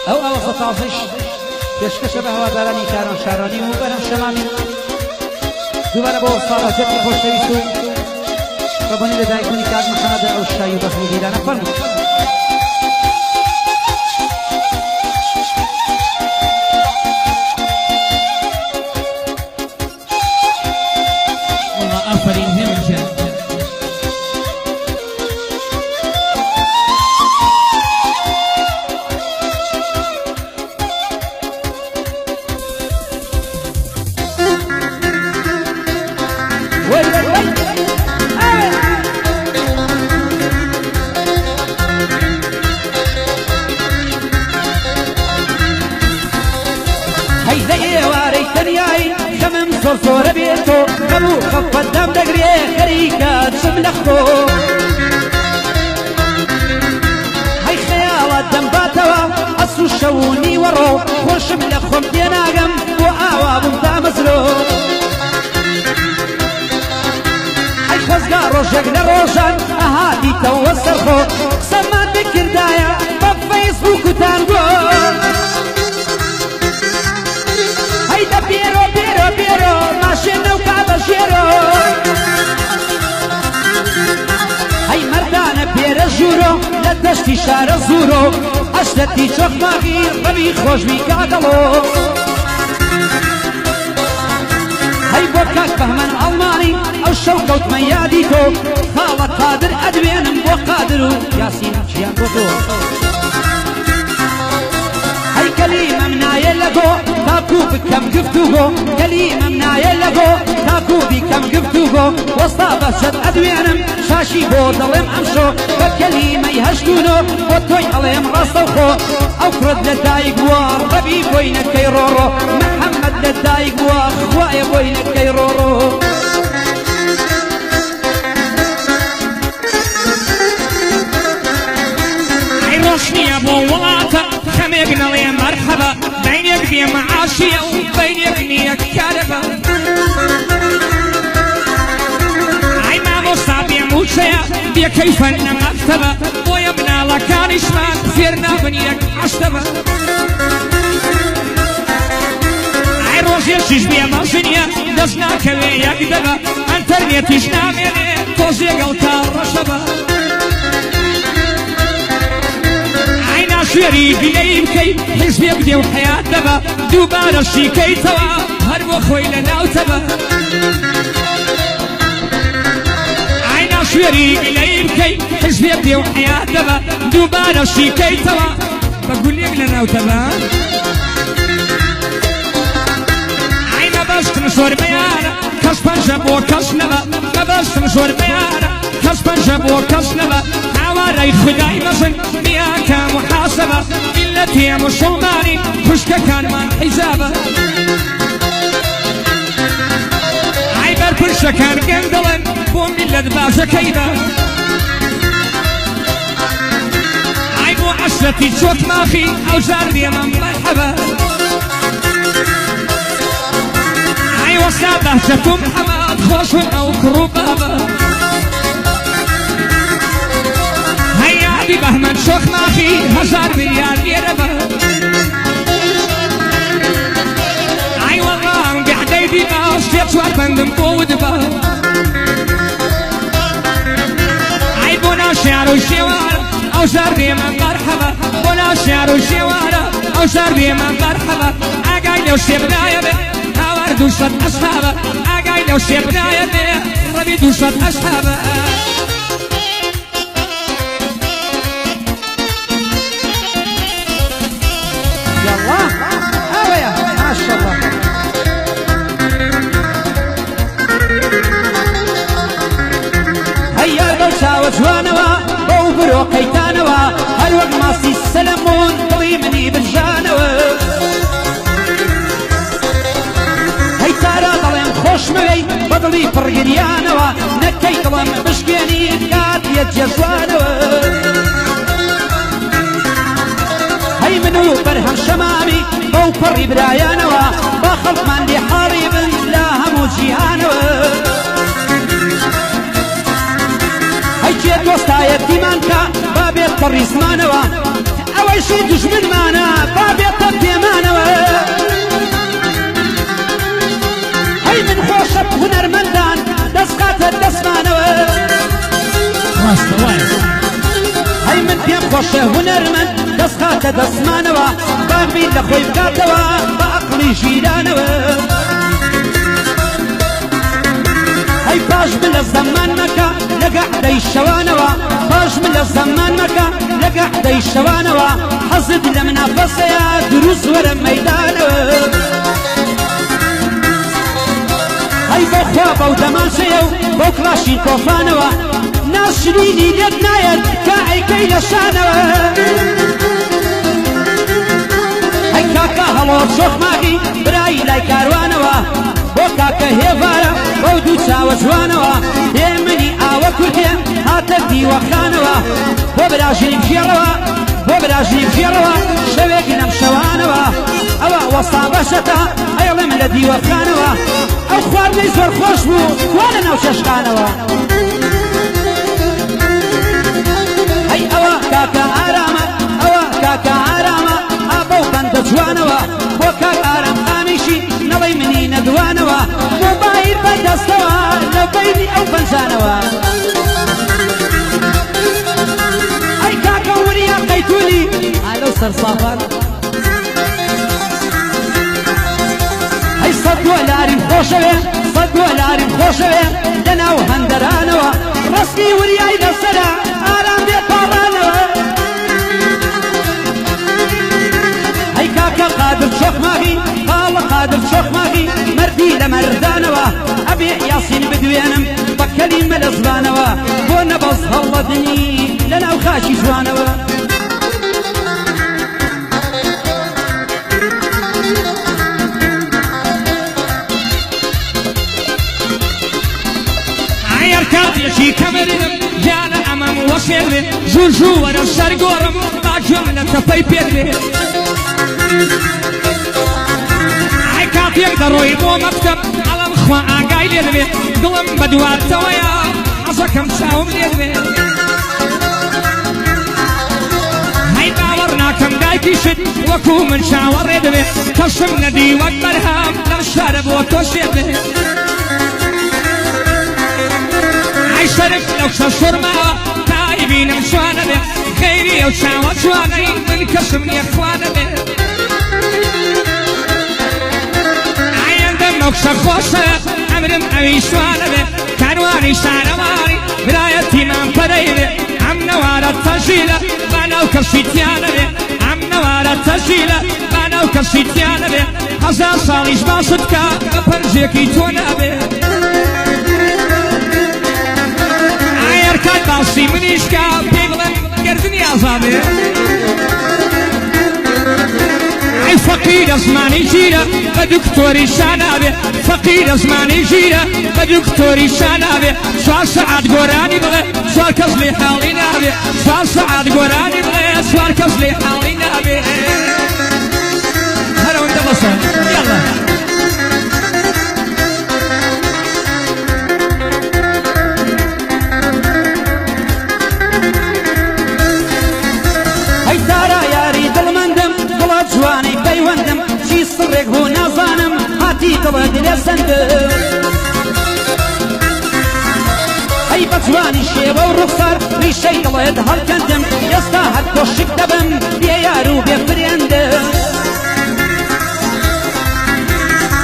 أو ستافش پێشکەشە بە هەوادارانی کاران شارانی و بەرەم شەمامی دووبارە بۆ ساڵەجەتی خۆشەویست و بەبوونی لە دایکبوونی کاک محەممەد ئەوشایی و بەخت و دیرانە فەرموو. والله آفرین هێمنجان زۆر بێتۆ هەموو خەفەتدام دەگرێ خەریکە چم لەخۆ هەی خەیاڵات دەمباتەوە ئەس و شەونی وەڕۆ خۆشم لە خۆم تێناگەم بۆ ئاوا بووم دامەزرۆ هەی خۆزگا ڕۆژێک لە ڕۆژان ئەهاتیتەوە سەرخۆ قسەمان بکردایە بە فەیسبووک و تانگۆ هەی دە پێرۆ پێرۆ پێرۆ ماشێنە و کابە ژێرۆ هەی مەردانە پێرە ژوورۆ لە دەشتی شارە زوورۆ ئەشتەتی چۆخماغی ڕەوی خۆشبی کاتەڵۆ هەی بۆ کاک بەهمەن ئەڵمانی ئەو شەو کەوتمە یادی تۆ خاڵە قادر ئەدوێنم بۆ قادر و یاسین ژیان بۆ تۆ هەی کەلیمەم نایە لەگۆ تاکو بکەم گفتوگۆ کەلیمەم نایە لەگۆ تاکو بیکەم گفتوگۆ وەستا بەسەد ئەدوێنم شاشی بۆ دەڵێم ئەمشۆ بە کەلیمەی هەشتونۆ بۆ تۆی ئەڵێم ڕاستە خۆ ئەو کرد لە دایک بووە ڕەبی بۆی نەکەی ڕۆڕۆ محەممەد لە دایک بووە خوایە بۆی نەکەی ڕۆڕۆ ئەی ڕۆژ نییە بۆ وڵاتە خەمێک نەڵێ مەرحەبە بینێک بێ مەعاشیە و بینێک نییە کارەبە ئەی مامۆستا بێ موچەیە بێکەیفەن لە مەکتەبە بۆیە مناڵەکانیشمان فێر نابن یەک عەشتەبە ئەی ڕۆژێکیش بێ مەژنیە دەست ناکەوێ یەک دەبە ئەنتەرنێتیش نامێنێ تۆزێگەڵ تا ڕەشەبە شوێری بینەی بکەی حیزبێک دێ و حەیات دەبە دووبارە شیکەیتەوە هەر بۆ خۆی لە ناوتەبە ئاینا شوێری بینەی بکەی حیزبێک دێ و حەیات دەبە دووبارە شیکەیتەوە بە گولێک لە ناوتەبە ئای مەبەستم زۆر بەیانە کەس پەنجە بۆ کەس نەبە مەبەستم زۆر بەیانە کەس پەنجە بۆ کەس نەبە هاوارەی خودای مەزن میاکە محاسبە میلەتی موسڵمانی خوشکەکانمان حیزابە ئای بەرپرسەکان گەن دەڵێن بۆ میلەت بازەکەی بە ئای بۆ عەشرەتی چۆک ماخی ئەو جار دێمەم مەرحەبە ئای وەستا بەهجەت و محەممەد خۆشن ئەو کوڕ و بابە بەهمەن شۆخ ماخی هەزار ملیار لێرە بە ئای وەڵام گەحدەی دیبا شتێ چوار بەندم بۆ ودبە ئای بۆ ناشیار و شێوارە ئەو ژار بێمە مەرحەبە بۆ ناشیار و شێوارە ئەو ژار بێمە مەرحەبە ئاگای لەو شێ بدایە بێ هاوار دووسەد ئەسحابە ئاگای لەو شێ بدایە بێ ڕەبی دووسەد ئەسحابە جوانەوە بەو برۆ قەیتانەوە هەر وەک ماسی سەلەمۆن دڵی منی بنژانەوە هەی تارا دەڵێم خۆشمەوەی بە دڵی پڕگریانەوە نەکەی دڵم بشکێنی کات یەکجێ جوانەوە هەی من و بەرهەم شەمامی بەو پەڕی برایانەوە با خەڵکمان لێ حاڵی بن لە هەموو جیهانەوە هەیکێ دۆستایەتیمان کە با بێت پەڕی زمانەوە ئەوەیشی دوژمنمانە با بێتە پێمانەوە هەی من خۆشە هونەرمەندان دەستقاتە دەستمانەوە هەی من پێم خۆشە هونەرمەند دەستقاتە دەستمانەوە باغبیر لە خۆی بکاتەوە بە عەقڵی ژیرانەوە هەی باش من لە زەمان مەکە لەگە عەدەی شەوانەوە باش من لە زەمان مەکە لەگە عەدەی شەوانەوە حەزت لە منافەسەیە دروست وەرە مەیدانەوە هەی بۆ خوا بەو دەماشەیە و بۆ کڵاشی تۆفانەوە ناشرینی لێت نایەت کە ئەیکەی لە شانەوە هەی کاکە هەڵۆ شۆخماغی برایی لای کاروانەوە بۆ کاکە هێوارە بەو دوو چاوە جوانەوە هێ منی ئاوە کورتێ هاتە دیوەخانەوە بۆ براژیم فێڕەوە بۆ براژیم فێڕەوە شەوێکی لەم شەوانەوە ئەوە وەستا بەشەتە ئەیڵێم لە دیوەخانەوە ئەو خواردنەی زۆر خۆش بوو وا لە ناو چەشخانەوە هەی ئەوە کاکە ئارامە ئەوە کاکە ئارامە ئابە و بەندە جوانەوە بۆ کاک ئارام خانیشی نەڵەی منی نەدوانەوە مۆبایل بەدەستەوە لە بەینی ئەو بەنجانەوە ئەی کاکە وریا قەیتولی ئالەو سەرساپان ئەی سەد دۆلاریم خۆشەوێ سەد دۆلاریم خۆشەوێ لەناو هەندەرانەوە ڕسمی وریای لەسەرە ئارام بێت پاڕانەوە ئەی کاکە قادر چۆخماغی خاڵە قادر چۆخماغی مەردی لە مەردانەوە ئەبێ یاسین بدوێنم بە کەلیمە لە زبانەوە بۆ نەبەز هەڵەدنی لەناو خاچی جوانەوە کاتێکی کەمەرم گیانە ئەمەم وەشێرێ ژوور ژوو وەرە سەرگۆڕم باگوێم لە تەپەی پێرێ ئای کاتێک دەڕۆی بۆ مەکتەب ئەڵەم خوا ئاگای لێ دەبێ دڵم بە دواتەوەیە حەزەکەم چاوم لێ دەبێ هەی باوەڕ ناکەم دایکیشت وەکو من چاوەڕێ دەبێ کەشم نەدی وەک بەرهام لەم شارە بۆ تۆ شێدێ شرف لو شرما تايبين مشوانا به خيري او شاوة جواني من كسم يخوانا به عين دمك شخوصة عمرم اوي شوانا به كانواني شارواني برايتي من قريبه عم نوارا تجيلة بانو كرشيتيانا به عم نوارا تجيلة بانو كرشيتيانا به هزار صاليش باصدكا بپرجيكي تونا به کات باسی منیش که پیغلم گردنی آزاده ای فقیر ازمانی جیره و دکتوری شانابه فقیر ازمانی جیره و دکتوری شانابه 4 ساعت گورانی بله 4 کس لی حالی نابه 4 ساعت گورانی بله 4 کس لی حالی نابه هلا وانت بصر يلا جوانی پەیوەندم چی سڕێک بۆ نازانم هاتیتەوە دلێ سەندم ئەی بە جوانی شێوە و ڕوخسار ریشەی دڵێت هەڵکەندم ئێستا هەر کۆشک دەبم بێ یار و بێ فرێندم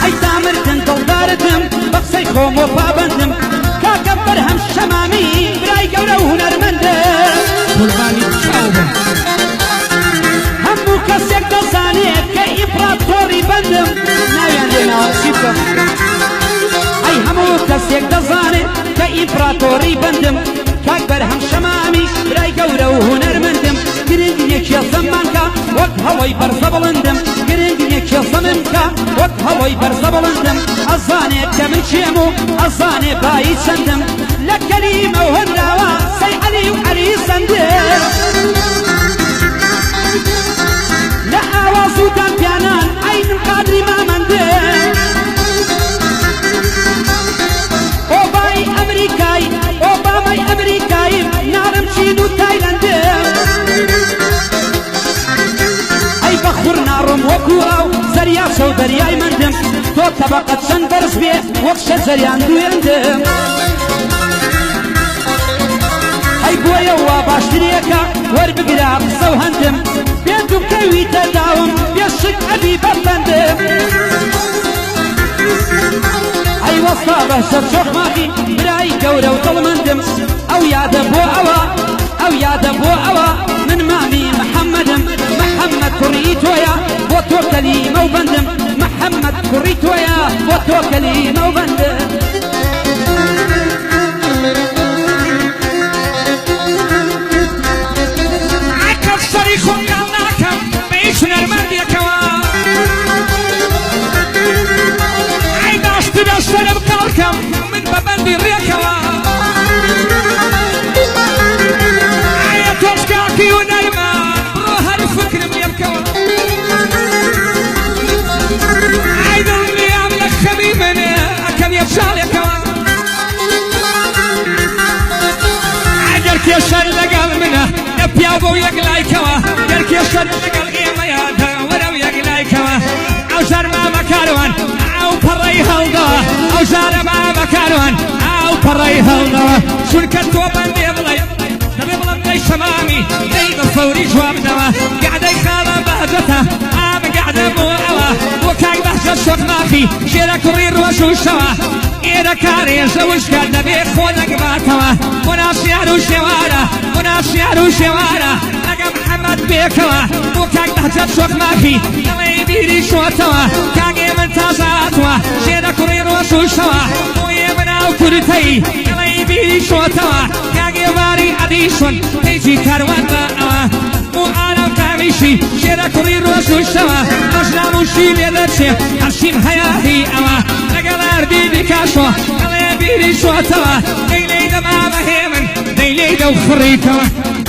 ئەی تامردن دڵدارتم بە قسەی خۆم و پابەندم کاکە بەرهەم شەمامی برای گەورە و هونەرمەندم قوربانی چاوبم هەموو کەسێک دەزانێت کە ئیمپراتۆری بەندم ناویان لێناوە چی بکەم ئەی هەموو کەسێک دەزانێت کە ئیمپراتۆری بەندم کاک بەرهەم شەمامی برای گەورە و هونەرمەندم گرنگێکی زەمانکە وەک هەڵۆی بەرزە بڵندم گرنگێکی زەمانکە وەک هەڵۆی بەرزە بڵندم ئەزانێت کە من چێم و ئەزانێ بایی چەندم لە کەلیمە و هەنراوە سەی عەلی و عەلی سەندم لا آوازو دانبیانان عین قادری مامنده اوبای امریکایی اوبامای امریکایی نارم چین و تایلنده طبقة چەند بەرز بێ وەک شەجەریان دوێندم ئەی بۆیە وا باشترێکە وەربگرا بسە و هەندم بێت و کەویتە داوم بێشک ئەبی بەبەندم ئەی وەستا بەشە چۆخماخی برای گەورە و دڵمەندم ئەو یادە بۆ ئەوە من مامی محەممەدم محەممەد کوڕی تۆیە بۆ تۆ کەلیمە و بەندم محەممەد کوڕی تۆیە بۆ تۆ کەلیمە و بەندم سەری خۆمیان ناکەم بە هیچ نەرمەندێکەوە ئەی داشتی بە سەرم کاڵکەم من بە بەندی ڕێکەوە ئەیە تۆش کاکی و نەرمە بڕۆ هەر فکرم لێ بکەوە ئەی دڵنیام لە خەمی منێ ئەکەم یەفشاڵێکەوە ئەگەر کێشەر لەگەڵ منە پیاو بۆ یەک لایکەوە دەرکێشە لەگەڵ ئێمەیە وەرە و یەک لایکەوە ئەو ژار مامە کاروان ئەو پەڕەی هەڵدەوە ئەو ژارە مامە کاروان ئەو پەڕەی هەڵدەوە چونکە تۆ بەندێ بڵێ دەبێ بڵم دەی شەمامی دەی بە فەوری جوابدەوە گەعدەی خاڵە بەهجەتە ئامە گەعدە بۆ ئەوە بۆ کاک بەهجە شۆخماخی شێرە کوڕی ڕۆژ و شەوە ئێرە کارێژە وشکە دەبێ خۆ نەگباتەوە بۆ ناسیار و شێوارە بۆ ناسیار و شێوارە لەگە محەممەد بێکەوە بۆ کاک بەهجەت شۆخماخی دەڵێی بیری شۆتەوە کاگێ من تازاتوە شێرە کوڕی ڕۆژ و شەوە بۆ ئێمە ناو کورتەی دەڵێی بیری شۆتەوە کاگێ واری ئەدیشون پێیجی کاروان بە ئەوە بۆ ئالەم تامیشی شێرە کوڕی ڕۆژ و شەوە ئەژنام وشی لێ دەچێ هەرشیم هەیاهی ئەوە لەگەڵ ئەردی بیکاشۆ دەڵێ بیری شۆتەوە دەی لێی دەمامە هێمن دەی لێی دە و فڕیتەوە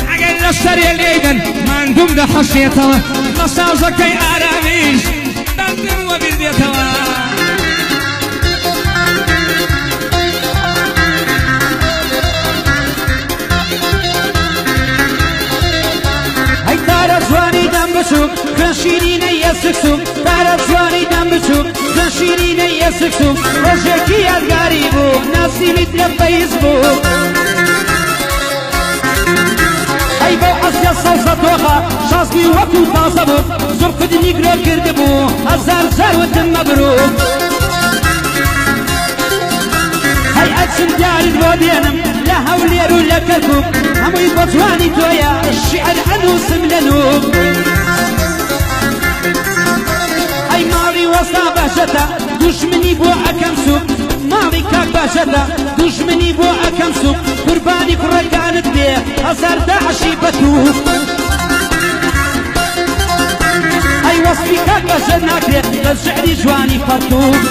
ئەگەر لە سەرێ لێدەن ماندوم دەحەشێتەوە لە سازەکەی ئارامیش دەندڕوە بیردێتەوە بچوک خوێنشیرینەی ئەسکسوم تارە جوانی دەم بچوک خوێنشیرینەی ئەسکسوم ڕۆژێکی یادگاری بوو ناسیمیت لە پەیز بوو ئەی بەو عەسکە سەوزە تۆخە شازمی وەکو تازە بوو زۆر قدنی گرۆ کرد بوو هەزار جار وتم مەبروک هەی ئەچم دیارت بۆ دێنم لە هەولێر و لە کەرکوک هەمووی بۆ جوانی تۆیە شیعر ئەنووسم لە نوک ئەی ماڵی وەستا باشەتە دوژمنی بۆ ئەکەم سوک ماڵی کاک باشەتە دوژمنی بۆ ئەکەم سوک قوربانی کوڕەکانت بێ هەزار داعشی بەتوک ئەی وەسفی کاک باشە ناکرێت لە شعری جوانی پەرتوک